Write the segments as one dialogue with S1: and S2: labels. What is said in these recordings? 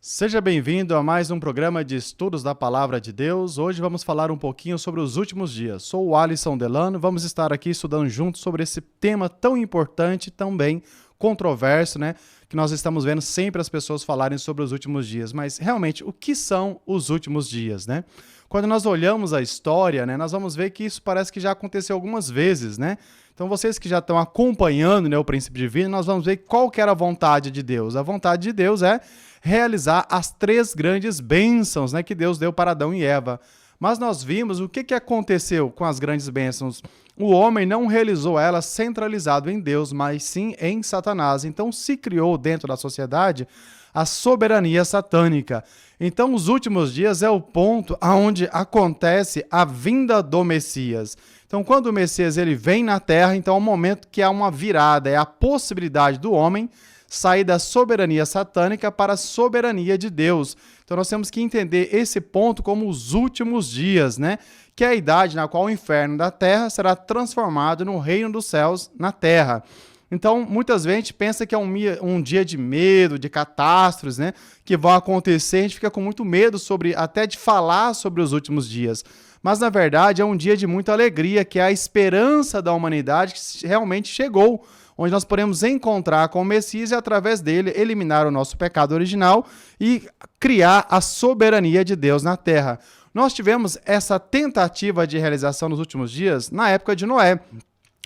S1: Seja bem-vindo a mais um programa de estudos da Palavra de Deus. Hoje vamos falar um pouquinho sobre os últimos dias. Sou o Alisson Delano, vamos estar aqui estudando juntos sobre esse tema tão importante, também controverso, né? Que nós estamos vendo sempre as pessoas falarem sobre os últimos dias. Mas, realmente, o que são os últimos dias, né? Quando nós olhamos a história, né, nós vamos ver que isso parece que já aconteceu algumas vezes, né? Então, vocês que já estão acompanhando, né, o princípio divino, nós vamos ver qual que era a vontade de Deus. A vontade de Deus é realizar as três grandes bênçãos, né, que Deus deu para Adão e Eva. Mas nós vimos o que aconteceu com as grandes bênçãos. O homem não realizou elas centralizado em Deus, mas sim em Satanás. Então se criou dentro da sociedade a soberania satânica. Então os últimos dias é o ponto onde acontece a vinda do Messias. Então quando o Messias ele vem na Terra, então é um momento que há uma virada, é a possibilidade do homem sair da soberania satânica para a soberania de Deus. Então nós temos que entender esse ponto como os últimos dias, né? Que é a idade na qual o inferno da terra será transformado no reino dos céus na terra. Então, muitas vezes a gente pensa que é um dia de medo, de catástrofes, né? Que vão acontecer, a gente fica com muito medo até de falar sobre os últimos dias. Mas, na verdade, é um dia de muita alegria, que é a esperança da humanidade que realmente chegou, onde nós podemos encontrar com o Messias e, através dele, eliminar o nosso pecado original e criar a soberania de Deus na terra. Nós tivemos essa tentativa de realização nos últimos dias na época de Noé.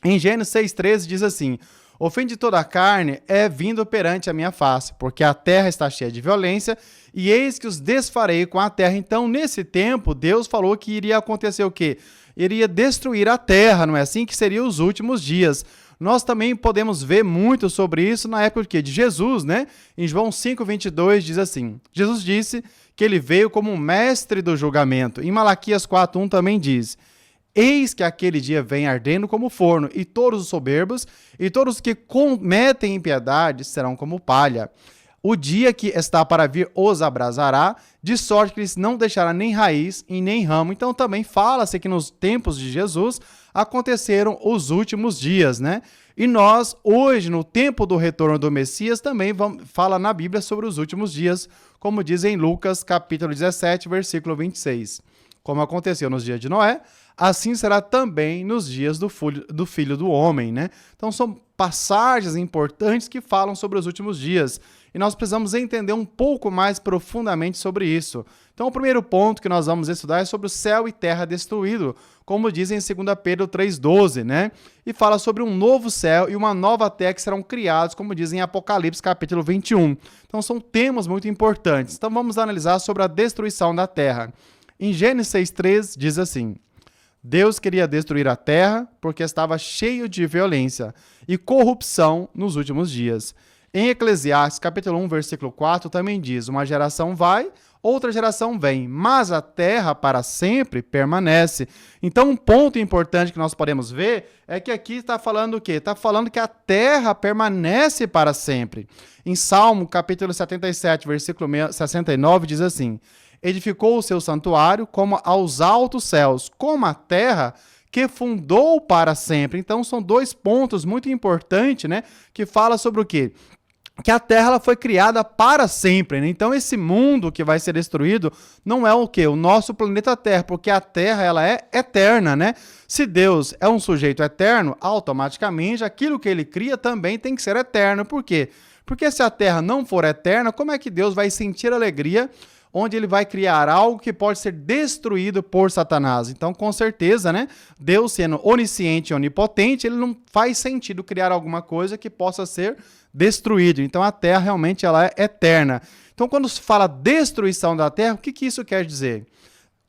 S1: Em Gênesis 6,13 diz assim: o fim de toda a carne é vindo perante a minha face, porque a terra está cheia de violência, e eis que os desfarei com a terra. Então, nesse tempo, Deus falou que iria acontecer o quê? Iria destruir a terra, não é assim? Que seriam os últimos dias. Nós também podemos ver muito sobre isso na época de Jesus, né? Em João 5,22 diz assim: Jesus disse que ele veio como um mestre do julgamento. Em Malaquias 4,1 também diz: eis que aquele dia vem ardendo como forno, e todos os soberbos e todos os que cometem impiedade serão como palha. O dia que está para vir os abrasará, de sorte que eles não deixará nem raiz e nem ramo. Então também fala-se que nos tempos de Jesus aconteceram os últimos dias, né? E nós, hoje, no tempo do retorno do Messias, também fala na Bíblia sobre os últimos dias, como diz em Lucas, capítulo 17, versículo 26. Como aconteceu nos dias de Noé, assim será também nos dias do Filho do Homem, né? Então são passagens importantes que falam sobre os últimos dias. E nós precisamos entender um pouco mais profundamente sobre isso. Então o primeiro ponto que nós vamos estudar é sobre o céu e terra destruído, como diz em 2 Pedro 3,12, né? E fala sobre um novo céu e uma nova terra que serão criados, como diz em Apocalipse capítulo 21. Então são temas muito importantes. Então vamos analisar sobre a destruição da terra. Em Gênesis 6,3 diz assim: Deus queria destruir a terra porque estava cheio de violência e corrupção nos últimos dias. Em Eclesiastes, capítulo 1, versículo 4, também diz: uma geração vai, outra geração vem, mas a terra para sempre permanece. Então, um ponto importante que nós podemos ver é que aqui está falando o quê? Está falando que a terra permanece para sempre. Em Salmo, capítulo 77, versículo 69, diz assim: edificou o seu santuário como aos altos céus, como a terra que fundou para sempre. Então, são dois pontos muito importantes, né? Que fala sobre o quê? Que a Terra ela foi criada para sempre, né? Então esse mundo que vai ser destruído não é o quê? O nosso planeta Terra, porque a Terra ela é eterna, né? Se Deus é um sujeito eterno, automaticamente aquilo que ele cria também tem que ser eterno. Por quê? Porque se a Terra não for eterna, como é que Deus vai sentir alegria onde ele vai criar algo que pode ser destruído por Satanás? Então, com certeza, né? Deus sendo onisciente e onipotente, ele não faz sentido criar alguma coisa que possa ser destruído. Então, a terra realmente ela é eterna. Então, quando se fala destruição da terra, o que isso quer dizer?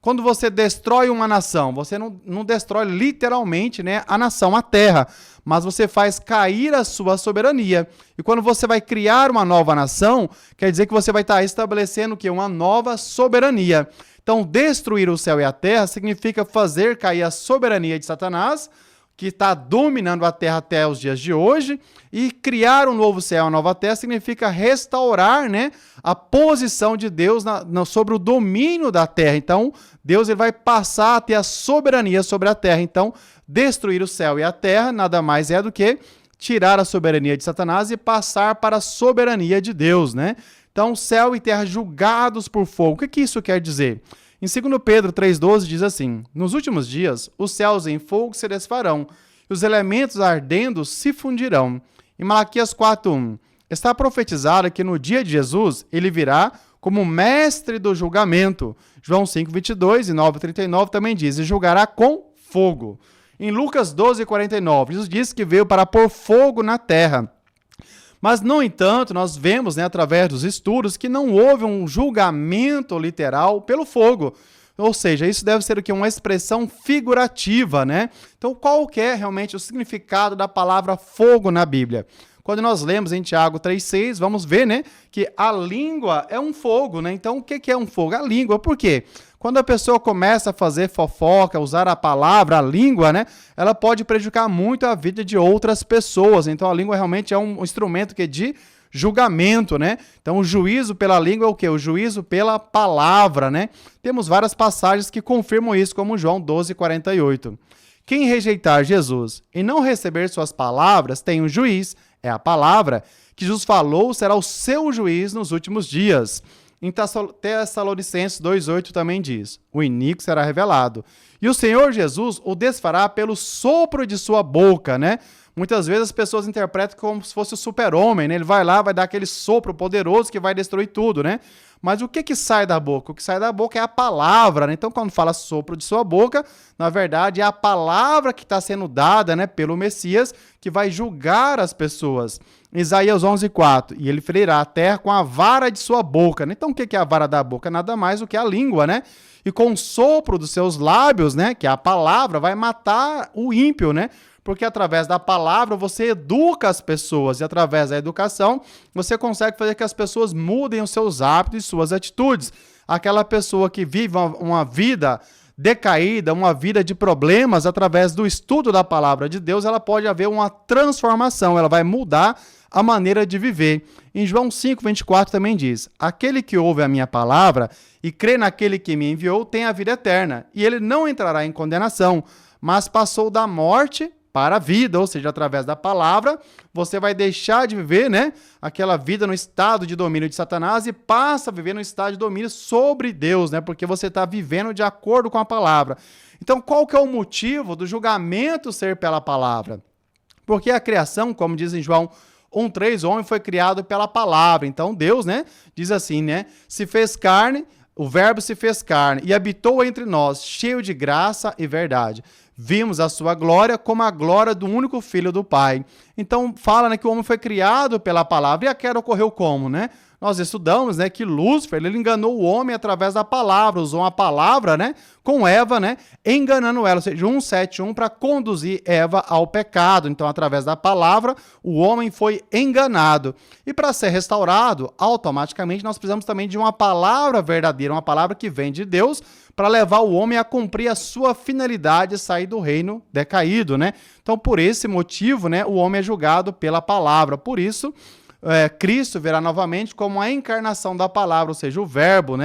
S1: Quando você destrói uma nação, você não destrói literalmente, né, a nação, a terra, mas você faz cair a sua soberania. E quando você vai criar uma nova nação, quer dizer que você vai estar estabelecendo o quê? Uma nova soberania. Então, destruir o céu e a terra significa fazer cair a soberania de Satanás, que está dominando a terra até os dias de hoje, e criar um novo céu, uma nova terra, significa restaurar, né, a posição de Deus sobre o domínio da terra. Então, Deus ele vai passar a ter a soberania sobre a terra. Então, destruir o céu e a terra nada mais é do que tirar a soberania de Satanás e passar para a soberania de Deus, né? Então, céu e terra julgados por fogo. O que isso quer dizer? Em 2 Pedro 3,12 diz assim: nos últimos dias, os céus em fogo se desfarão, e os elementos ardendo se fundirão. Em Malaquias 4,1, está profetizado que no dia de Jesus, ele virá como mestre do julgamento. João 5,22 e 9,39 também diz: e julgará com fogo. Em Lucas 12,49, Jesus diz que veio para pôr fogo na terra. Mas, no entanto, nós vemos, através dos estudos, que não houve um julgamento literal pelo fogo. Ou seja, isso deve ser o quê? Uma expressão figurativa, né? Então, qual que é realmente o significado da palavra fogo na Bíblia? Quando nós lemos em Tiago 3,6, vamos ver, que a língua é um fogo, né? Então, o que é um fogo? A língua. Por quê? Quando a pessoa começa a fazer fofoca, usar a palavra, a língua, ela pode prejudicar muito a vida de outras pessoas. Então, a língua realmente é um instrumento de julgamento, Então, o juízo pela língua é o quê? O juízo pela palavra, Temos várias passagens que confirmam isso, como João 12,48. Quem rejeitar Jesus e não receber suas palavras tem um juiz, é a palavra, que Jesus falou será o seu juiz nos últimos dias. Em Tessalonicenses 2,8 também diz: o iníquo será revelado. E o Senhor Jesus o desfará pelo sopro de sua boca, Muitas vezes as pessoas interpretam como se fosse o super-homem, Ele vai lá, vai dar aquele sopro poderoso que vai destruir tudo, Mas o que sai da boca? O que sai da boca é a palavra, Então, quando fala sopro de sua boca, na verdade é a palavra que está sendo dada, pelo Messias, que vai julgar as pessoas. Isaías 11,4, e ele ferirá a terra com a vara de sua boca. Então, o que é a vara da boca? Nada mais do que a língua, E com o sopro dos seus lábios, que é a palavra, vai matar o ímpio, Porque através da palavra você educa as pessoas e através da educação você consegue fazer que as pessoas mudem os seus hábitos e suas atitudes. Aquela pessoa que vive uma vida decaída, uma vida de problemas, através do estudo da palavra de Deus, ela pode haver uma transformação, ela vai mudar a maneira de viver. Em João 5,24 também diz: aquele que ouve a minha palavra e crê naquele que me enviou tem a vida eterna, e ele não entrará em condenação, mas passou da morte para a vida, ou seja, através da palavra, você vai deixar de viver, aquela vida no estado de domínio de Satanás e passa a viver no estado de domínio sobre Deus, porque você está vivendo de acordo com a palavra. Então, qual que é o motivo do julgamento ser pela palavra? Porque a criação, como diz em João 1,3, o homem foi criado pela palavra. Então, Deus, diz assim, se fez carne, o verbo se fez carne e habitou entre nós, cheio de graça e verdade. Vimos a sua glória como a glória do único Filho do Pai. Então, fala que o homem foi criado pela palavra. E a queda ocorreu como, Nós estudamos, que Lúcifer, ele enganou o homem através da palavra, usou a palavra, com Eva, enganando ela, ou seja, 1,7,1 para conduzir Eva ao pecado. Então, através da palavra, o homem foi enganado. E para ser restaurado, automaticamente, nós precisamos também de uma palavra verdadeira, uma palavra que vem de Deus, para levar o homem a cumprir a sua finalidade e sair do reino decaído, Então, por esse motivo, o homem é julgado pela palavra. Por isso, Cristo virá novamente como a encarnação da palavra, ou seja, o verbo,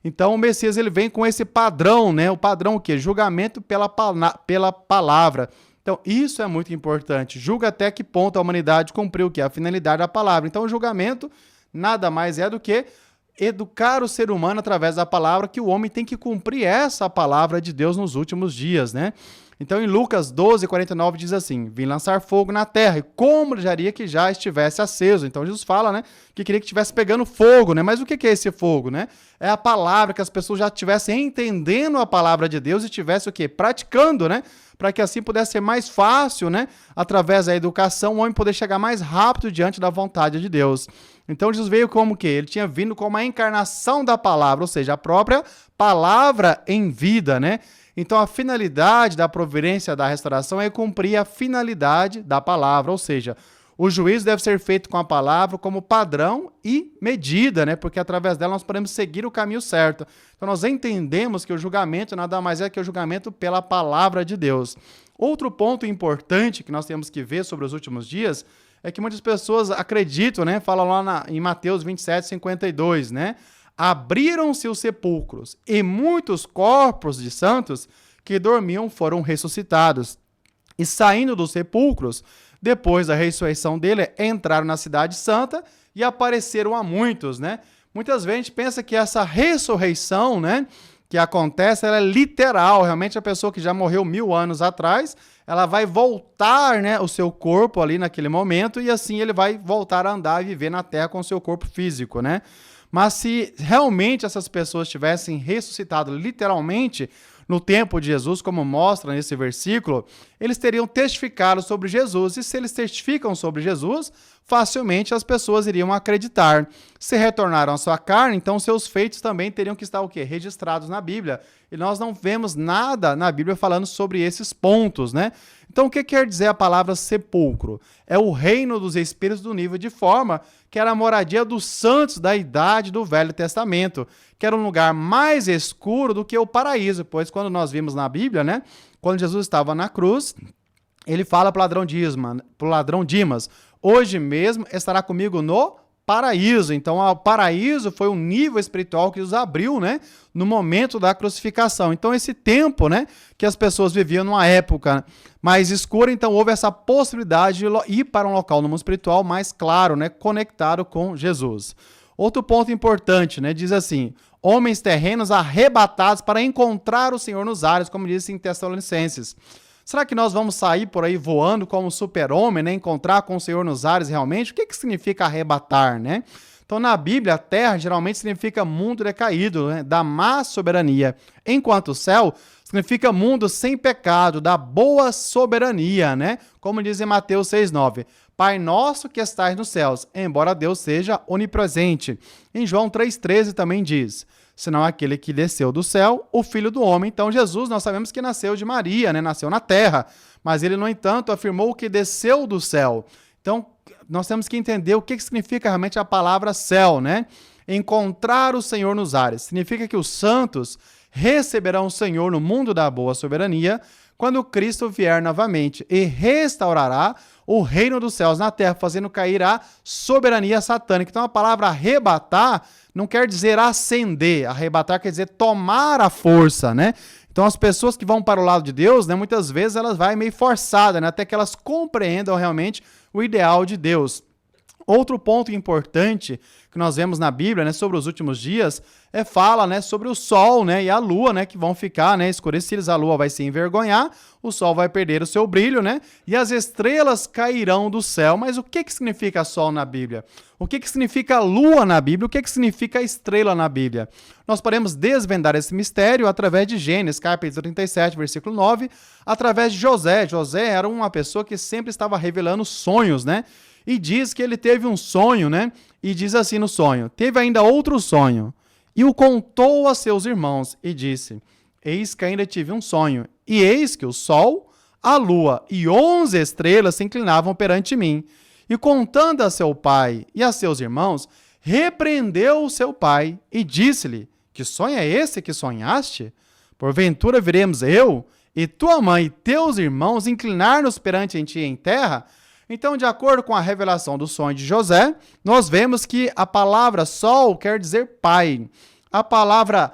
S1: Então, o Messias, ele vem com esse padrão, O padrão o quê? Julgamento pela palavra. Então, isso é muito importante. Julga até que ponto a humanidade cumpriu o quê? A finalidade da palavra. Então, o julgamento nada mais é do que educar o ser humano através da palavra, que o homem tem que cumprir essa palavra de Deus nos últimos dias, Então, em Lucas 12,49 diz assim: vim lançar fogo na terra, e como desejaria que já estivesse aceso. Então, Jesus fala, que queria que estivesse pegando fogo, Mas o que é esse fogo, É a palavra, que as pessoas já estivessem entendendo a palavra de Deus e estivessem o quê? Praticando, Para que assim pudesse ser mais fácil, Através da educação, o homem poder chegar mais rápido diante da vontade de Deus. Então, Jesus veio como que? Ele tinha vindo como a encarnação da palavra, ou seja, a própria palavra em vida, Então, a finalidade da providência da restauração é cumprir a finalidade da palavra, ou seja, o juízo deve ser feito com a palavra como padrão e medida, Porque através dela nós podemos seguir o caminho certo. Então, nós entendemos que o julgamento nada mais é que o julgamento pela palavra de Deus. Outro ponto importante que nós temos que ver sobre os últimos dias é que muitas pessoas acreditam, falam lá em Mateus 27,52, abriram-se os sepulcros e muitos corpos de santos que dormiam foram ressuscitados. E saindo dos sepulcros, depois da ressurreição dele, entraram na cidade santa e apareceram a muitos, Muitas vezes a gente pensa que essa ressurreição, né, que acontece, ela é literal. Realmente a pessoa que já morreu 1000 anos atrás, ela vai voltar, né, o seu corpo ali naquele momento e assim ele vai voltar a andar e viver na Terra com o seu corpo físico, né? Mas se realmente essas pessoas tivessem ressuscitado literalmente no tempo de Jesus, como mostra nesse versículo, eles teriam testificado sobre Jesus. E se eles testificam sobre Jesus, facilmente as pessoas iriam acreditar. Se retornaram à sua carne, então seus feitos também teriam que estar o quê? Registrados na Bíblia. E nós não vemos nada na Bíblia falando sobre esses pontos, né? Então, o que quer dizer a palavra sepulcro? É o reino dos espíritos do nível de forma que era a moradia dos santos da idade do Velho Testamento, que era um lugar mais escuro do que o paraíso, pois quando nós vimos na Bíblia, né, quando Jesus estava na cruz, ele fala para o ladrão Dimas, hoje mesmo estará comigo no paraíso. Então, o paraíso foi um nível espiritual que os abriu, né, no momento da crucificação. Então, esse tempo, né, que as pessoas viviam numa época mais escura, então houve essa possibilidade de ir para um local no mundo espiritual mais claro, né, conectado com Jesus. Outro ponto importante, né, diz assim, homens terrenos arrebatados para encontrar o Senhor nos ares, como diz em Tessalonicenses. Será que nós vamos sair por aí voando como super-homem, né? Encontrar com o Senhor nos ares realmente? O que significa arrebatar, né? Então, na Bíblia, a terra geralmente significa mundo decaído, né? Da má soberania, enquanto o céu significa mundo sem pecado, da boa soberania, né? Como diz em Mateus 6,9. Pai nosso que estais nos céus, embora Deus seja onipresente. Em João 3,13 também diz, senão aquele que desceu do céu, o Filho do Homem. Então, Jesus, nós sabemos que nasceu de Maria, né? Nasceu na terra, mas ele, no entanto, afirmou que desceu do céu. Então, nós temos que entender o que significa realmente a palavra céu, né? Encontrar o Senhor nos ares. Significa que os santos receberão o Senhor no mundo da boa soberania quando Cristo vier novamente e restaurará o reino dos céus na terra, fazendo cair a soberania satânica. Então, a palavra arrebatar não quer dizer ascender, arrebatar quer dizer tomar a força, né? Então, as pessoas que vão para o lado de Deus, né, muitas vezes elas vão meio forçadas, né, até que elas compreendam realmente o ideal de Deus. Outro ponto importante que nós vemos na Bíblia, né, sobre os últimos dias, fala, né, sobre o sol, né, e a lua, né, que vão ficar, né, escurecidas, a lua vai se envergonhar, o sol vai perder o seu brilho, né, e as estrelas cairão do céu. Mas o que significa sol na Bíblia? O que significa lua na Bíblia? O que significa estrela na Bíblia? Nós podemos desvendar esse mistério através de Gênesis, capítulo 37, versículo 9, através de José. José era uma pessoa que sempre estava revelando sonhos, né? E diz que ele teve um sonho, né? E diz assim no sonho, teve ainda outro sonho, e o contou a seus irmãos, e disse, eis que ainda tive um sonho, e eis que o sol, a lua e 11 estrelas se inclinavam perante mim. E contando a seu pai e a seus irmãos, repreendeu o seu pai, e disse-lhe, que sonho é esse que sonhaste? Porventura viremos eu, e tua mãe e teus irmãos inclinar-nos perante ti em terra? Então, de acordo com a revelação do sonho de José, nós vemos que a palavra sol quer dizer pai, a palavra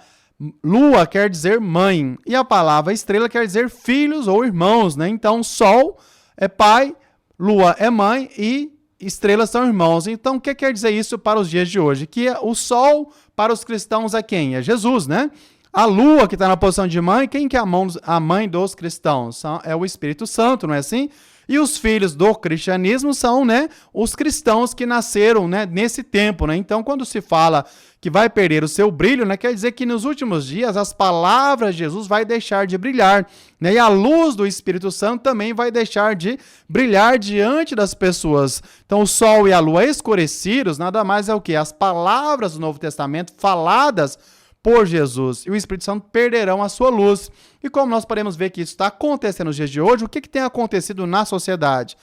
S1: lua quer dizer mãe e a palavra estrela quer dizer filhos ou irmãos, né? Então, sol é pai, lua é mãe e estrelas são irmãos. Então, o que quer dizer isso para os dias de hoje? Que o sol para os cristãos é quem? É Jesus, né? A lua, que está na posição de mãe, quem que é a mãe dos cristãos? É o Espírito Santo, não é assim? E os filhos do cristianismo são, né, os cristãos que nasceram, né, nesse tempo, né? Então, quando se fala que vai perder o seu brilho, né, quer dizer que nos últimos dias as palavras de Jesus vai deixar de brilhar, né? E a luz do Espírito Santo também vai deixar de brilhar diante das pessoas. Então, o sol e a lua escurecidos, nada mais é o que? As palavras do Novo Testamento faladas por Jesus, e o Espírito Santo perderão a sua luz. E como nós podemos ver que isso está acontecendo nos dias de hoje, o que tem acontecido na sociedade?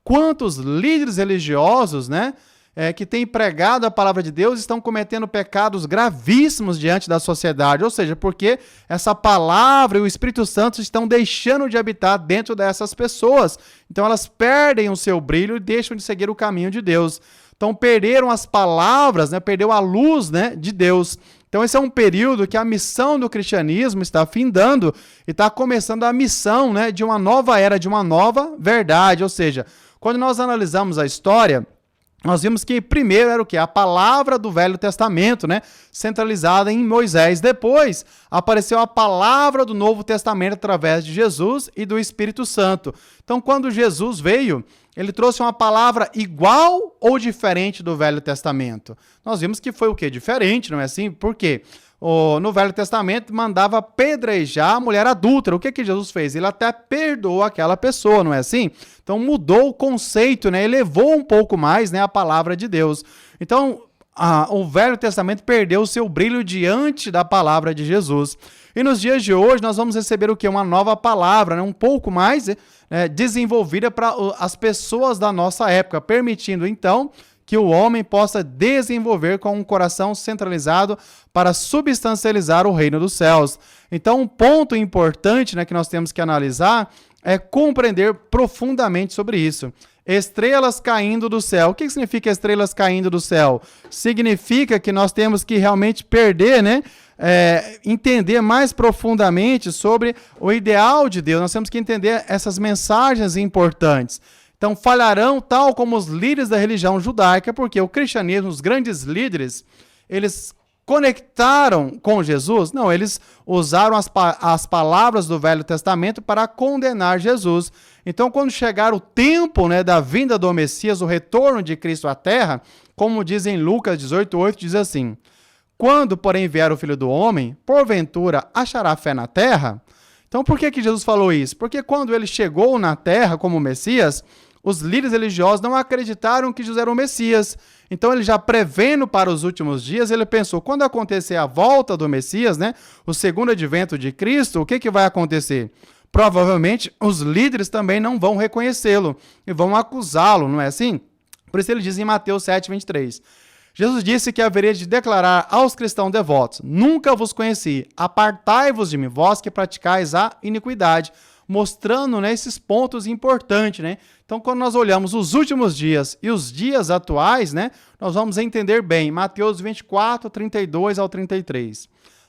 S1: Quantos líderes religiosos, né, que têm pregado a palavra de Deus estão cometendo pecados gravíssimos diante da sociedade, ou seja, porque essa palavra e o Espírito Santo estão deixando de habitar dentro dessas pessoas. Então elas perdem o seu brilho e deixam de seguir o caminho de Deus. Então perderam as palavras, né, perdeu a luz, né, de Deus. Então esse é um período que a missão do cristianismo está findando e está começando a missão, né, de uma nova era, de uma nova verdade. Ou seja, quando nós analisamos a história, nós vimos que primeiro era o quê? A palavra do Velho Testamento, né? Centralizada em Moisés. Depois apareceu a palavra do Novo Testamento através de Jesus e do Espírito Santo. Então, quando Jesus veio, ele trouxe uma palavra igual ou diferente do Velho Testamento? Nós vimos que foi o quê? Diferente, não é assim? Por quê? No Velho Testamento mandava apedrejar a mulher adúltera. O que Jesus fez? Ele até perdoou aquela pessoa, não é assim? Então mudou o conceito, né? Elevou um pouco mais, né, a palavra de Deus. Então o Velho Testamento perdeu o seu brilho diante da palavra de Jesus. E nos dias de hoje nós vamos receber o quê? Uma nova palavra, né? Um pouco mais desenvolvida para as pessoas da nossa época, permitindo então que o homem possa desenvolver com um coração centralizado para substancializar o reino dos céus. Então, um ponto importante, né, que nós temos que analisar é compreender profundamente sobre isso. Estrelas caindo do céu. O que significa estrelas caindo do céu? Significa que nós temos que realmente perder, né? Entender mais profundamente sobre o ideal de Deus. Nós temos que entender essas mensagens importantes. Então, falharão tal como os líderes da religião judaica, porque o cristianismo, os grandes líderes, eles conectaram com Jesus? Não, eles usaram as palavras do Velho Testamento para condenar Jesus. Então, quando chegar o tempo, né, da vinda do Messias, o retorno de Cristo à Terra, como diz em Lucas 18:8, diz assim: quando, porém, vier o Filho do Homem, porventura achará fé na terra? Então, por que Jesus falou isso? Porque quando ele chegou na Terra como Messias, os líderes religiosos não acreditaram que Jesus era o Messias. Então, ele já prevendo para os últimos dias, ele pensou, quando acontecer a volta do Messias, né, o segundo advento de Cristo, o que vai acontecer? Provavelmente, os líderes também não vão reconhecê-lo e vão acusá-lo, não é assim? Por isso ele diz em Mateus 7:23. Jesus disse que haveria de declarar aos cristãos devotos: nunca vos conheci, apartai-vos de mim, vós que praticais a iniquidade, mostrando, né, esses pontos importantes, né? Então, quando nós olhamos os últimos dias e os dias atuais, né, nós vamos entender bem. Mateus 24:32-33.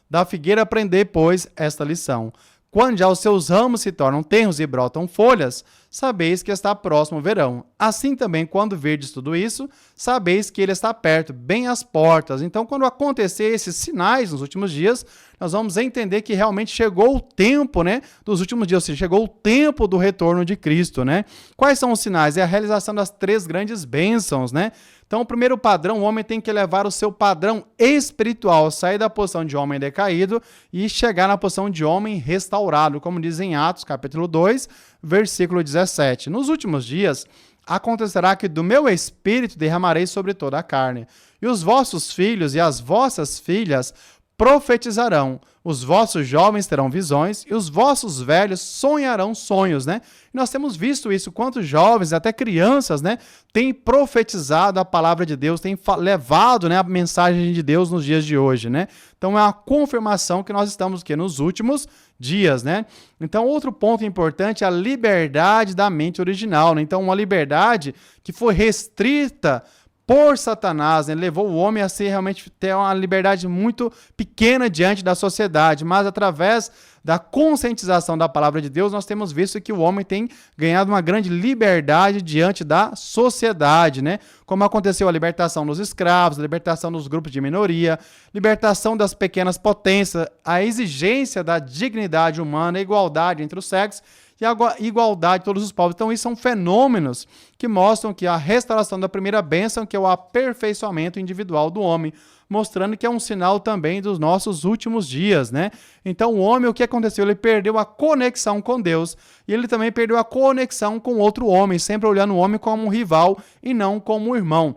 S1: Da figueira aprendei, pois, esta lição: quando já os seus ramos se tornam tenros e brotam folhas, sabeis que está próximo o verão. Assim também, quando verdes tudo isso, sabeis que ele está perto, bem às portas. Então, quando acontecer esses sinais nos últimos dias, nós vamos entender que realmente chegou o tempo, né, dos últimos dias, ou seja, chegou o tempo do retorno de Cristo, né? Quais são os sinais? É a realização das 3 grandes bênçãos, né? Então, o primeiro padrão, o homem tem que elevar o seu padrão espiritual, sair da posição de homem decaído e chegar na posição de homem restaurado, como diz em Atos, capítulo 2, versículo 17. Nos últimos dias, acontecerá que do meu espírito derramarei sobre toda a carne, e os vossos filhos e as vossas filhas profetizarão, os vossos jovens terão visões e os vossos velhos sonharão sonhos, né? E nós temos visto isso, quantos jovens, até crianças, né, têm profetizado a palavra de Deus, têm levado, né, a mensagem de Deus nos dias de hoje, né? Então é uma confirmação que nós estamos nos últimos dias, né? Então outro ponto importante é a liberdade da mente original, né? Então uma liberdade que foi restrita por Satanás, né? Levou o homem a ser realmente ter uma liberdade muito pequena diante da sociedade, mas através da conscientização da palavra de Deus, nós temos visto que o homem tem ganhado uma grande liberdade diante da sociedade, né? Como aconteceu a libertação dos escravos, a libertação dos grupos de minoria, libertação das pequenas potências, a exigência da dignidade humana, a igualdade entre os sexos e a igualdade de todos os povos. Então, isso são fenômenos que mostram que a restauração da primeira bênção, que é o aperfeiçoamento individual do homem, mostrando que é um sinal também dos nossos últimos dias, né? Então, o homem, o que aconteceu? Ele perdeu a conexão com Deus e ele também perdeu a conexão com outro homem, sempre olhando o homem como um rival e não como um irmão.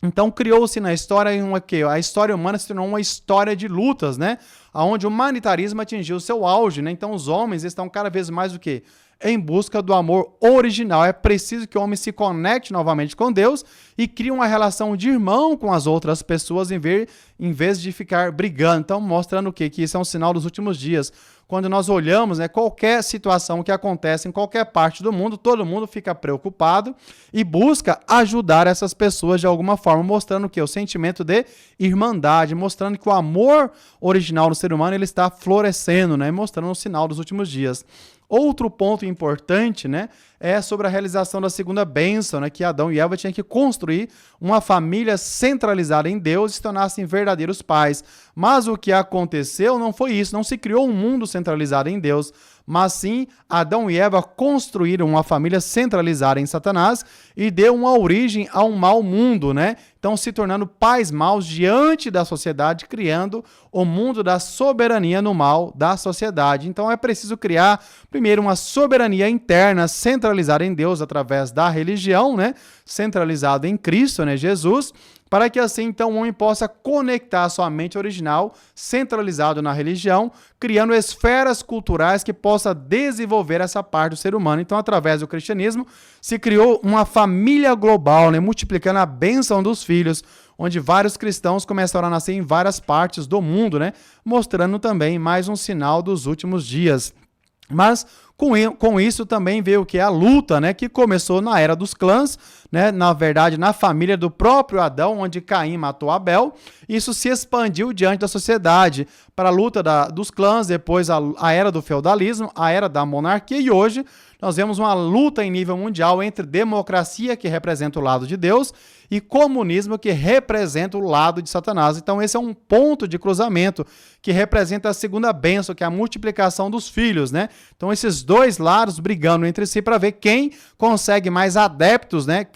S1: Então, criou-se na história a história humana se tornou uma história de lutas, né? Onde o humanitarismo atingiu seu auge, né? Então, os homens estão cada vez mais o quê? Em busca do amor original. É preciso que o homem se conecte novamente com Deus e crie uma relação de irmão com as outras pessoas em vez de ficar brigando. Então, mostrando o quê? Que isso é um sinal dos últimos dias. Quando nós olhamos, né, qualquer situação que acontece em qualquer parte do mundo, todo mundo fica preocupado e busca ajudar essas pessoas de alguma forma, mostrando que o sentimento de irmandade, mostrando que o amor original no ser humano ele está florescendo, né, mostrando o sinal dos últimos dias. Outro ponto importante, né, é sobre a realização da segunda bênção, né, que Adão e Eva tinham que construir uma família centralizada em Deus e se tornassem verdadeiros pais. Mas o que aconteceu não foi isso, não se criou um mundo centralizado em Deus, mas sim Adão e Eva construíram uma família centralizada em Satanás e deu uma origem a um mau mundo, né? Então se tornando pais maus diante da sociedade, criando o mundo da soberania no mal da sociedade. Então é preciso criar primeiro uma soberania interna centralizada em Deus através da religião, né? Centralizada em Cristo, né? Jesus, para que assim então o homem possa conectar sua mente original, centralizado na religião, criando esferas culturais que possa desenvolver essa parte do ser humano. Então, através do cristianismo, se criou uma família global, né, multiplicando a bênção dos filhos, onde vários cristãos começaram a nascer em várias partes do mundo, né, mostrando também mais um sinal dos últimos dias. Mas com isso também veio o que? A luta, né, que começou na era dos clãs, né, na verdade na família do próprio Adão, onde Caim matou Abel. Isso se expandiu diante da sociedade para a luta dos clãs, depois a era do feudalismo, a era da monarquia, e hoje nós vemos uma luta em nível mundial entre democracia, que representa o lado de Deus, e comunismo, que representa o lado de Satanás. Então esse é um ponto de cruzamento que representa a segunda bênção, que é a multiplicação dos filhos, né? Então esses dois lados brigando entre si para ver quem consegue mais adeptos, né?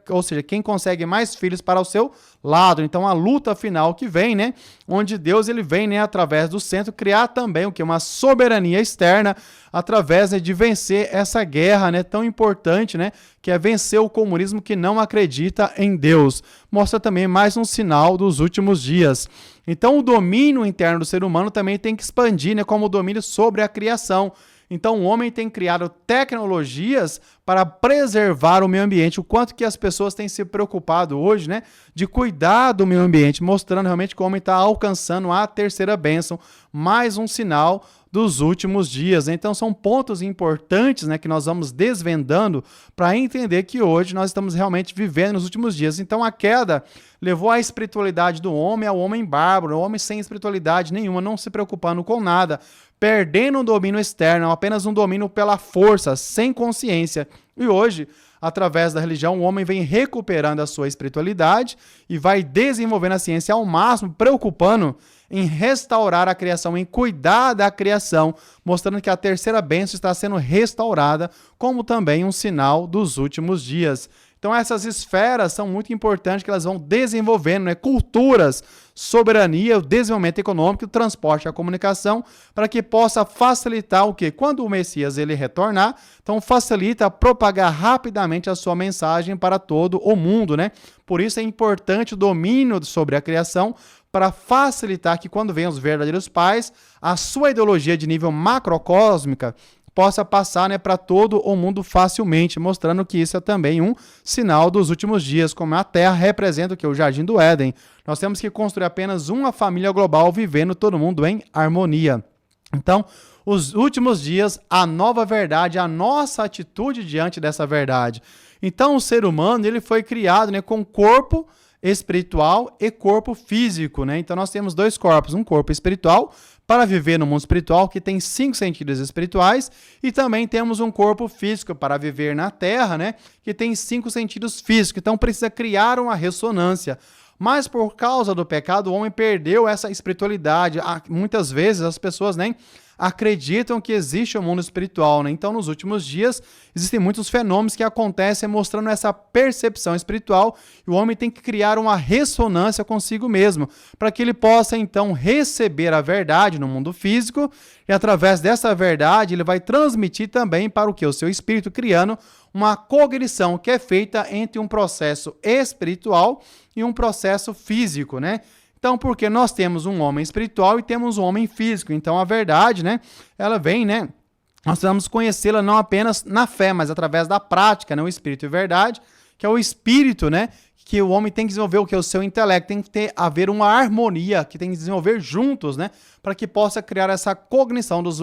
S1: Ou seja, quem consegue mais filhos para o seu lado. Então a luta final que vem, né? Onde Deus ele vem, né, através do centro, criar também o que? Uma soberania externa, através, né, de vencer essa guerra, né, tão importante, né, que é vencer o comunismo que não acredita em Deus. Mostra também mais um sinal dos últimos dias. Então o domínio interno do ser humano também tem que expandir, né, como o domínio sobre a criação. Então o homem tem criado tecnologias para preservar o meio ambiente. O quanto que as pessoas têm se preocupado hoje, né, de cuidar do meio ambiente, mostrando realmente que o homem está alcançando a terceira bênção, mais um sinal dos últimos dias. Então são pontos importantes, né, que nós vamos desvendando para entender que hoje nós estamos realmente vivendo nos últimos dias. Então a queda levou a espiritualidade do homem ao homem bárbaro, o homem sem espiritualidade nenhuma, não se preocupando com nada, perdendo um domínio externo, apenas um domínio pela força, sem consciência. E hoje, através da religião, o homem vem recuperando a sua espiritualidade e vai desenvolvendo a ciência ao máximo, preocupando em restaurar a criação, em cuidar da criação, mostrando que a terceira bênção está sendo restaurada, como também um sinal dos últimos dias. Então essas esferas são muito importantes, que elas vão desenvolvendo, né, culturas, soberania, o desenvolvimento econômico, o transporte e a comunicação, para que possa facilitar o quê? Quando o Messias ele retornar, então facilita propagar rapidamente a sua mensagem para todo o mundo, né? Por isso é importante o domínio sobre a criação, para facilitar que quando venham os verdadeiros pais, a sua ideologia de nível macrocósmica possa passar, né, para todo o mundo facilmente, mostrando que isso é também um sinal dos últimos dias, como a Terra representa o que? O Jardim do Éden. Nós temos que construir apenas uma família global, vivendo todo mundo em harmonia. Então, os últimos dias, a nova verdade, a nossa atitude diante dessa verdade. Então, o ser humano ele foi criado, né, com corpo espiritual e corpo físico, né? Então nós temos dois corpos, um corpo espiritual para viver no mundo espiritual, que tem 5 sentidos espirituais, e também temos um corpo físico para viver na Terra, né, que tem 5 sentidos físicos. Então precisa criar uma ressonância. Mas por causa do pecado, o homem perdeu essa espiritualidade. Muitas vezes as pessoas nem acreditam que existe o mundo espiritual, né? Então, nos últimos dias, existem muitos fenômenos que acontecem mostrando essa percepção espiritual, e o homem tem que criar uma ressonância consigo mesmo, para que ele possa, então, receber a verdade no mundo físico, e através dessa verdade, ele vai transmitir também para o que? O seu espírito, criando uma cognição que é feita entre um processo espiritual e um processo físico, né? Então, porque nós temos um homem espiritual e temos um homem físico. Então, a verdade, né, ela vem, né, nós vamos conhecê-la não apenas na fé, mas através da prática, né, o espírito e verdade, que é o espírito, né, que o homem tem que desenvolver o que é o seu intelecto, tem que haver uma harmonia, que tem que desenvolver juntos, né, para que possa criar essa cognição dos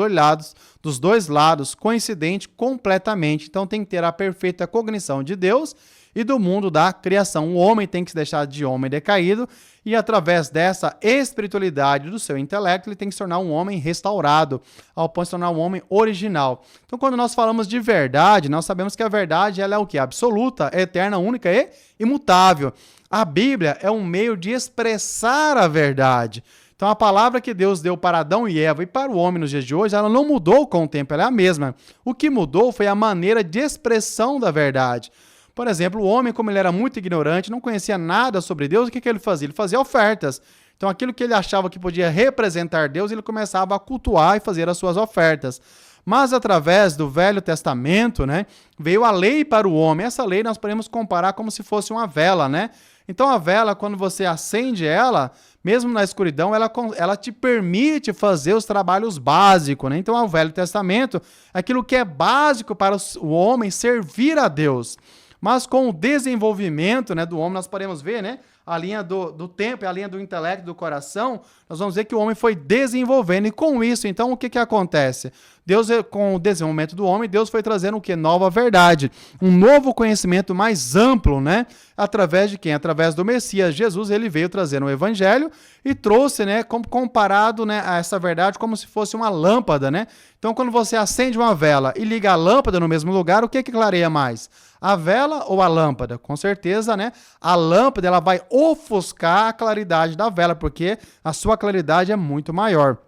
S1: dois lados, coincidente completamente. Então, tem que ter a perfeita cognição de Deus e do mundo da criação. O homem tem que se deixar de homem decaído e, através dessa espiritualidade do seu intelecto, ele tem que se tornar um homem restaurado, ao ponto de se tornar um homem original. Então, quando nós falamos de verdade, nós sabemos que a verdade ela é o quê? Absoluta, eterna, única e imutável. A Bíblia é um meio de expressar a verdade. Então, a palavra que Deus deu para Adão e Eva e para o homem nos dias de hoje, ela não mudou com o tempo, ela é a mesma. O que mudou foi a maneira de expressão da verdade. Por exemplo, o homem, como ele era muito ignorante, não conhecia nada sobre Deus, o que ele fazia? Ele fazia ofertas. Então, aquilo que ele achava que podia representar Deus, ele começava a cultuar e fazer as suas ofertas. Mas, através do Velho Testamento, né, veio a lei para o homem. Essa lei nós podemos comparar como se fosse uma vela, né? Então, a vela, quando você acende ela, mesmo na escuridão, ela te permite fazer os trabalhos básicos, né? Então, o Velho Testamento, aquilo que é básico para o homem servir a Deus. Mas com o desenvolvimento, né, do homem, nós podemos ver, né, a linha do tempo, a linha do intelecto, do coração, nós vamos ver que o homem foi desenvolvendo. E com isso, então, o que acontece? Deus, com o desenvolvimento do homem, Deus foi trazendo o quê? Nova verdade. Um novo conhecimento mais amplo, né? Através de quem? Através do Messias. Jesus, ele veio trazendo o evangelho e trouxe, né, comparado, né, a essa verdade como se fosse uma lâmpada, né? Então, quando você acende uma vela e liga a lâmpada no mesmo lugar, o que clareia mais? A vela ou a lâmpada? Com certeza, né? A lâmpada, ela vai ofuscar a claridade da vela, porque a sua claridade é muito maior.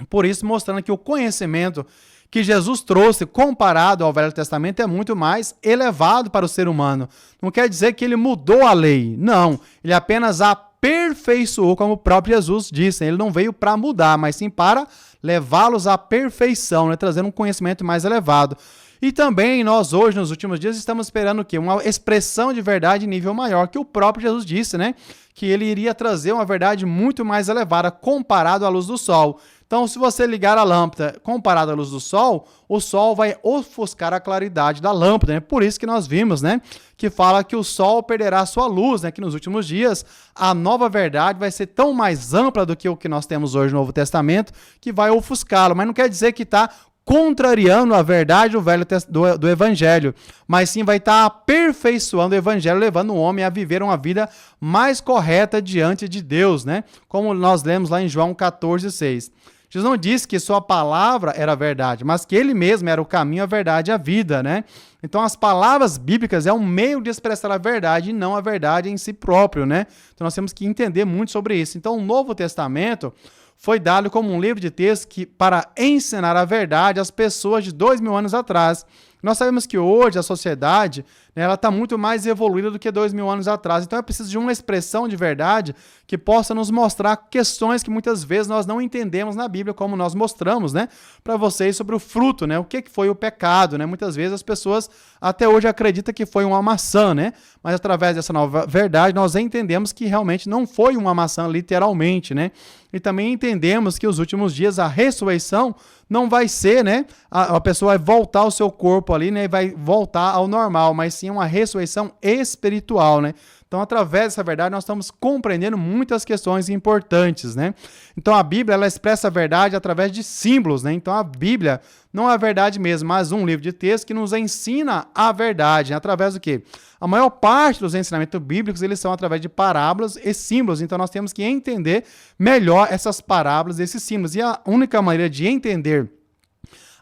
S1: Por isso, mostrando que o conhecimento que Jesus trouxe, comparado ao Velho Testamento, é muito mais elevado para o ser humano. Não quer dizer que ele mudou a lei. Não, ele apenas aperfeiçoou, como o próprio Jesus disse. Ele não veio para mudar, mas sim para levá-los à perfeição, né? Trazendo um conhecimento mais elevado. E também nós hoje, nos últimos dias, estamos esperando o quê? Uma expressão de verdade em nível maior, que o próprio Jesus disse, né? Que ele iria trazer uma verdade muito mais elevada comparado à luz do sol. Então, se você ligar a lâmpada comparado à luz do sol, o sol vai ofuscar a claridade da lâmpada, né? Por isso que nós vimos, né, que fala que o sol perderá a sua luz, né? Que nos últimos dias a nova verdade vai ser tão mais ampla do que o que nós temos hoje no Novo Testamento, que vai ofuscá-lo. Mas não quer dizer que está contrariando a verdade do Evangelho, mas sim vai estar aperfeiçoando o Evangelho, levando o homem a viver uma vida mais correta diante de Deus, né? Como nós lemos lá em João 14:6. Jesus não disse que sua palavra era a verdade, mas que ele mesmo era o caminho, a verdade e a vida, né? Então, as palavras bíblicas é um meio de expressar a verdade e não a verdade em si próprio, né? Então, nós temos que entender muito sobre isso. Então, o Novo Testamento foi dado como um livro de texto para ensinar a verdade às pessoas de 2000 anos atrás. Nós sabemos que hoje a sociedade, né, ela está muito mais evoluída do que 2000 anos atrás. Então é preciso de uma expressão de verdade que possa nos mostrar questões que muitas vezes nós não entendemos na Bíblia, como nós mostramos, né, para vocês sobre o fruto, né, o que foi o pecado, né? Muitas vezes as pessoas até hoje acreditam que foi uma maçã, né? Mas através dessa nova verdade nós entendemos que realmente não foi uma maçã literalmente, né? E também entendemos que os últimos dias a ressurreição não vai ser, né? A pessoa vai voltar ao seu corpo ali, né? E vai voltar ao normal, mas sim uma ressurreição espiritual, né? Então, através dessa verdade, nós estamos compreendendo muitas questões importantes, né? Então, a Bíblia, ela expressa a verdade através de símbolos, né? Então, a Bíblia não é a verdade mesmo, mas um livro de texto que nos ensina a verdade, né? Através do quê? A maior parte dos ensinamentos bíblicos, eles são através de parábolas e símbolos. Então, nós temos que entender melhor essas parábolas e esses símbolos. E a única maneira de entender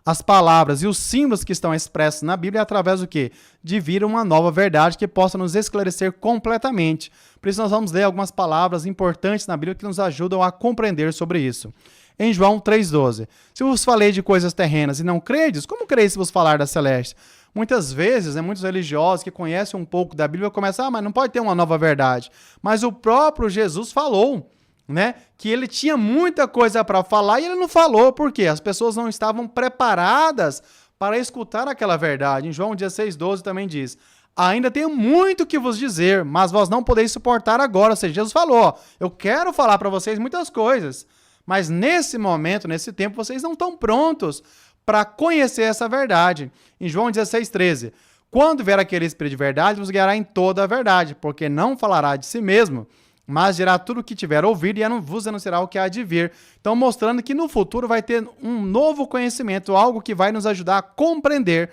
S1: as palavras e os símbolos que estão expressos na Bíblia é através do quê? De vir uma nova verdade que possa nos esclarecer completamente. Por isso nós vamos ler algumas palavras importantes na Bíblia que nos ajudam a compreender sobre isso. Em João 3,12. Se vos falei de coisas terrenas e não credes, como creis se vos falar da celeste? Muitas vezes, né, muitos religiosos que conhecem um pouco da Bíblia começam, mas não pode ter uma nova verdade. Mas o próprio Jesus falou, né, que ele tinha muita coisa para falar e ele não falou. Por quê? As pessoas não estavam preparadas para escutar aquela verdade. Em João 16,12 também diz: ainda tenho muito que vos dizer, mas vós não podeis suportar agora. Ou seja, Jesus falou, eu quero falar para vocês muitas coisas, mas nesse momento, nesse tempo, vocês não estão prontos para conhecer essa verdade. Em João 16,13, quando vier aquele Espírito de verdade, vos guiará em toda a verdade, porque não falará de si mesmo, mas dirá tudo o que tiver ouvido e vos anunciará o que há de vir. Então, mostrando que no futuro vai ter um novo conhecimento, algo que vai nos ajudar a compreender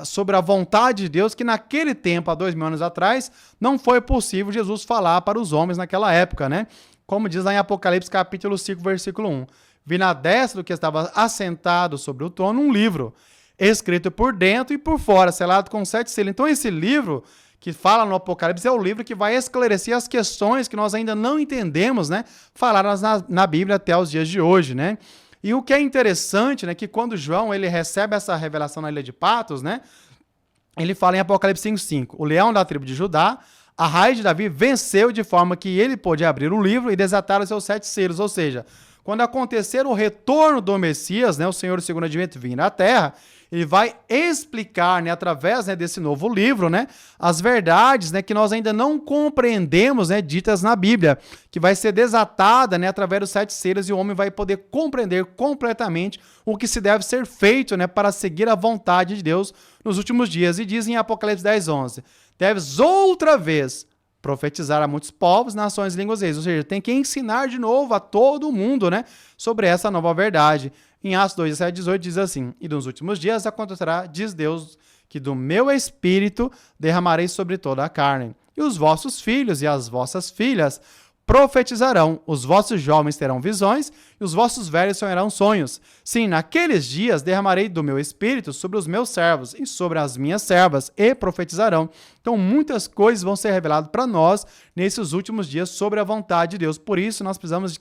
S1: sobre a vontade de Deus, que naquele tempo, há 2000 anos atrás, não foi possível Jesus falar para os homens naquela época, né? Como diz lá em Apocalipse capítulo 5, versículo 1. Vi na destra do que estava assentado sobre o trono um livro, escrito por dentro e por fora, selado com 7 selos. Então esse livro que fala no Apocalipse é o livro que vai esclarecer as questões que nós ainda não entendemos, né? Faladas na Bíblia até os dias de hoje, né? E o que é interessante, né, que quando João ele recebe essa revelação na Ilha de Patmos, né, ele fala em Apocalipse 5:5, o leão da tribo de Judá, a raiz de Davi, venceu de forma que ele pôde abrir o livro e desatar os seus 7 selos, ou seja, quando acontecer o retorno do Messias, né, o Senhor do segundo advento vir à Terra, ele vai explicar, né, através, né, desse novo livro, né, as verdades, né, que nós ainda não compreendemos, né, ditas na Bíblia, que vai ser desatada, né, através dos 7 selos e o homem vai poder compreender completamente o que se deve ser feito, né, para seguir a vontade de Deus nos últimos dias. E diz em Apocalipse 10:11, deves outra vez profetizar a muitos povos, nações e línguas reis. Ou seja, tem que ensinar de novo a todo mundo, né, sobre essa nova verdade. Em Atos 2:17-18 diz assim, e nos últimos dias acontecerá, diz Deus, que do meu espírito derramarei sobre toda a carne. E os vossos filhos e as vossas filhas profetizarão, os vossos jovens terão visões e os vossos velhos sonharão sonhos. Sim, naqueles dias derramarei do meu espírito sobre os meus servos e sobre as minhas servas e profetizarão. Então muitas coisas vão ser reveladas para nós nesses últimos dias sobre a vontade de Deus. Por isso nós precisamos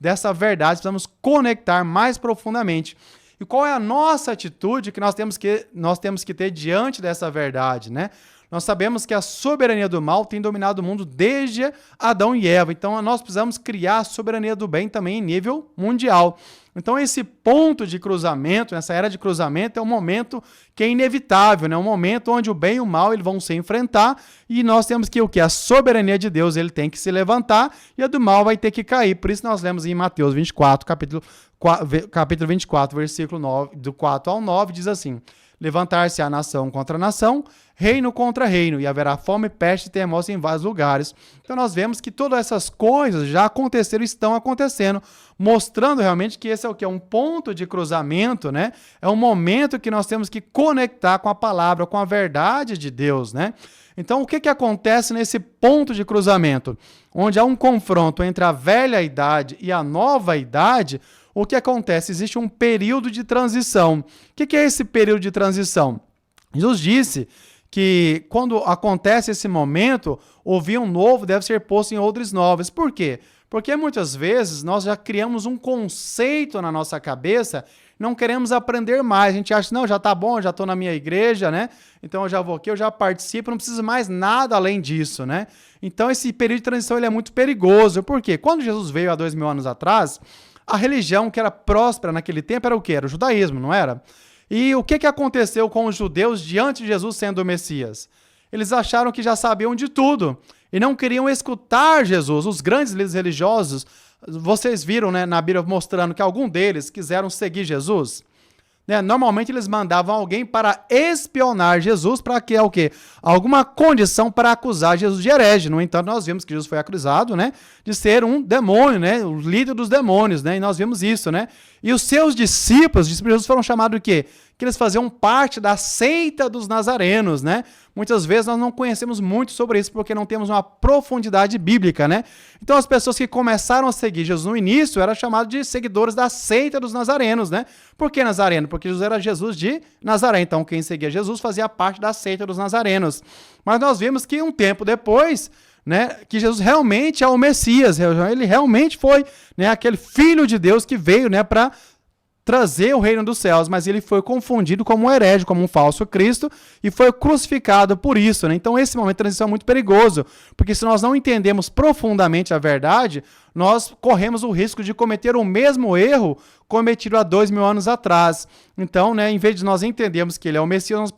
S1: dessa verdade, precisamos conectar mais profundamente. E qual é a nossa atitude que nós temos que ter diante dessa verdade, né? Nós sabemos que a soberania do mal tem dominado o mundo desde Adão e Eva. Então, nós precisamos criar a soberania do bem também em nível mundial. Então, esse ponto de cruzamento, essa era de cruzamento, é um momento que é inevitável, né? Um momento onde o bem e o mal eles vão se enfrentar e nós temos que o que? A soberania de Deus ele tem que se levantar e a do mal vai ter que cair. Por isso, nós lemos em Mateus 24, capítulo 24, versículo 9, do 4 ao 9, diz assim: levantar-se-á nação contra nação, reino contra reino, e haverá fome, peste e terremotos em vários lugares. Então nós vemos que todas essas coisas já aconteceram, estão acontecendo, mostrando realmente que esse é o que? É um ponto de cruzamento, né? É um momento que nós temos que conectar com a palavra, com a verdade de Deus, né? Então o que acontece nesse ponto de cruzamento? Onde há um confronto entre a velha idade e a nova idade, o que acontece? Existe um período de transição. O que é esse período de transição? Jesus disse que quando acontece esse momento, o vinho novo deve ser posto em odres novos. Por quê? Porque muitas vezes nós já criamos um conceito na nossa cabeça, não queremos aprender mais. A gente acha, não, já tá bom, já estou na minha igreja, né? Então eu já vou aqui, eu já participo, não preciso mais nada além disso, né? Então esse período de transição ele é muito perigoso. Por quê? Quando Jesus veio há 2000 anos atrás, a religião que era próspera naquele tempo era o quê? Era o judaísmo, não era? E o que aconteceu com os judeus diante de Jesus sendo o Messias? Eles acharam que já sabiam de tudo e não queriam escutar Jesus. Os grandes líderes religiosos, vocês viram, né, na Bíblia mostrando que algum deles quiseram seguir Jesus? Né? Normalmente eles mandavam alguém para espionar Jesus para que o quê? Alguma condição para acusar Jesus de herege. No entanto, nós vimos que Jesus foi acusado, né, de ser um demônio, né, o líder dos demônios, né, e nós vimos isso, né? E os seus discípulos de Jesus foram chamados de quê? Que eles faziam parte da seita dos nazarenos, né? Muitas vezes nós não conhecemos muito sobre isso porque não temos uma profundidade bíblica, né? Então as pessoas que começaram a seguir Jesus no início eram chamadas de seguidores da seita dos nazarenos, né? Por que nazareno? Porque Jesus era Jesus de Nazaré. Então quem seguia Jesus fazia parte da seita dos nazarenos. Mas nós vimos que um tempo depois, né, que Jesus realmente é o Messias, ele realmente foi, né, aquele filho de Deus que veio, né, para trazer o reino dos céus, mas ele foi confundido como um herege, como um falso Cristo, e foi crucificado por isso, né? Então esse momento de transição é muito perigoso, porque se nós não entendemos profundamente a verdade, nós corremos o risco de cometer o mesmo erro cometido há 2000 anos atrás. Então, né, em vez de nós entendermos que ele é o Messias, nós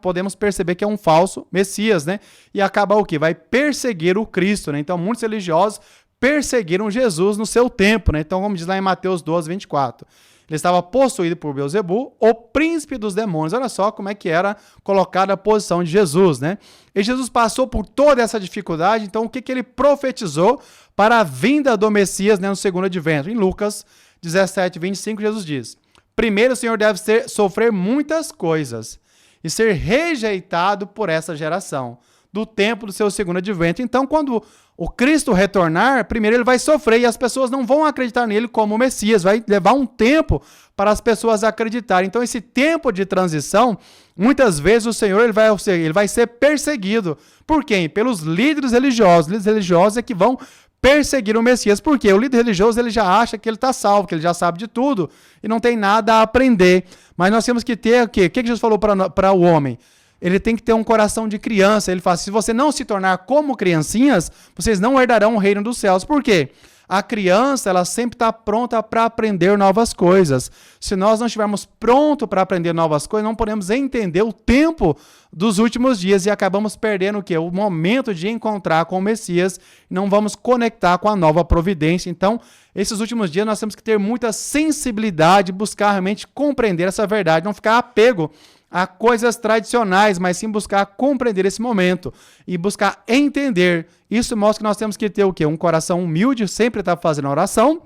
S1: podemos perceber que é um falso Messias, né? E acaba o quê? Vai perseguir o Cristo, né? Então muitos religiosos perseguiram Jesus no seu tempo, né? Então, como diz lá em Mateus 12:24. Ele estava possuído por Beelzebu, o príncipe dos demônios. Olha só como é que era colocada a posição de Jesus, né? E Jesus passou por toda essa dificuldade, então o que ele profetizou para a vinda do Messias, né, no segundo advento? Em Lucas 17:25, Jesus diz: primeiro o Senhor deve sofrer muitas coisas e ser rejeitado por essa geração, do tempo do seu segundo advento. Então, quando o Cristo retornar, primeiro ele vai sofrer e as pessoas não vão acreditar nele como o Messias. Vai levar um tempo para as pessoas acreditarem. Então, esse tempo de transição, muitas vezes o Senhor ele vai ser perseguido. Por quem? Pelos líderes religiosos. Líderes religiosos é que vão perseguir o Messias. Por quê? O líder religioso ele já acha que ele está salvo, que ele já sabe de tudo e não tem nada a aprender. Mas nós temos que ter o quê? O que Jesus falou para o homem? Ele tem que ter um coração de criança. Ele fala, se você não se tornar como criancinhas, vocês não herdarão o reino dos céus. Por quê? A criança, ela sempre está pronta para aprender novas coisas. Se nós não estivermos prontos para aprender novas coisas, não podemos entender o tempo dos últimos dias e acabamos perdendo o quê? O momento de encontrar com o Messias, não vamos conectar com a nova providência. Então, esses últimos dias nós temos que ter muita sensibilidade, buscar realmente compreender essa verdade, não ficar apego a coisas tradicionais, mas sim buscar compreender esse momento e buscar entender. Isso mostra que nós temos que ter o quê? Um coração humilde, sempre estar fazendo oração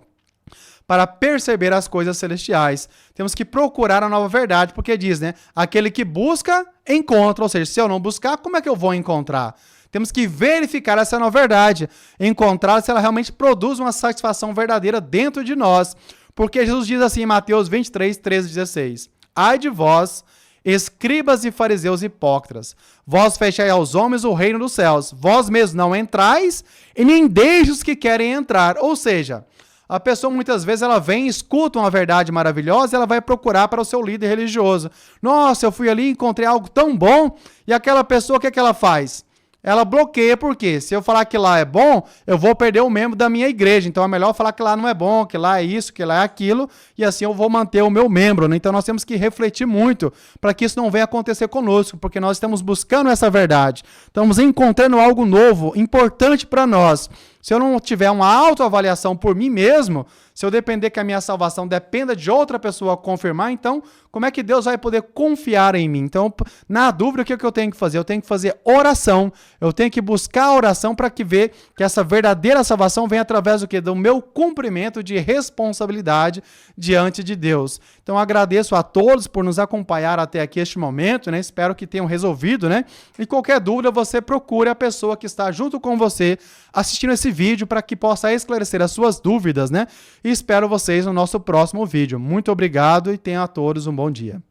S1: para perceber as coisas celestiais. Temos que procurar a nova verdade, porque diz, né? Aquele que busca, encontra. Ou seja, se eu não buscar, como é que eu vou encontrar? Temos que verificar essa nova verdade, encontrar se ela realmente produz uma satisfação verdadeira dentro de nós. Porque Jesus diz assim em Mateus 23, 13, 16: Ai de vós, escribas e fariseus hipócritas, vós fechai aos homens o reino dos céus, vós mesmos não entrais e nem deixe os que querem entrar. Ou seja, a pessoa muitas vezes ela vem, escuta uma verdade maravilhosa e ela vai procurar para o seu líder religioso. Nossa, eu fui ali e encontrei algo tão bom, e aquela pessoa, o que é que ela faz? Ela bloqueia, porque se eu falar que lá é bom, eu vou perder o membro da minha igreja. Então é melhor falar que lá não é bom, que lá é isso, que lá é aquilo, e assim eu vou manter o meu membro, né? Então nós temos que refletir muito para que isso não venha acontecer conosco, porque nós estamos buscando essa verdade. Estamos encontrando algo novo, importante para nós. Se eu não tiver uma autoavaliação por mim mesmo, se eu depender que a minha salvação dependa de outra pessoa confirmar, então como é que Deus vai poder confiar em mim? Então, na dúvida, o que eu tenho que fazer? Eu tenho que fazer oração, eu tenho que buscar a oração para que ver que essa verdadeira salvação vem através do quê? Do meu cumprimento de responsabilidade diante de Deus. Então, agradeço a todos por nos acompanhar até aqui este momento, né? Espero que tenham resolvido, né? E qualquer dúvida, você procure a pessoa que está junto com você assistindo esse vídeo para que possa esclarecer as suas dúvidas, né? E espero vocês no nosso próximo vídeo. Muito obrigado e tenham a todos um bom dia.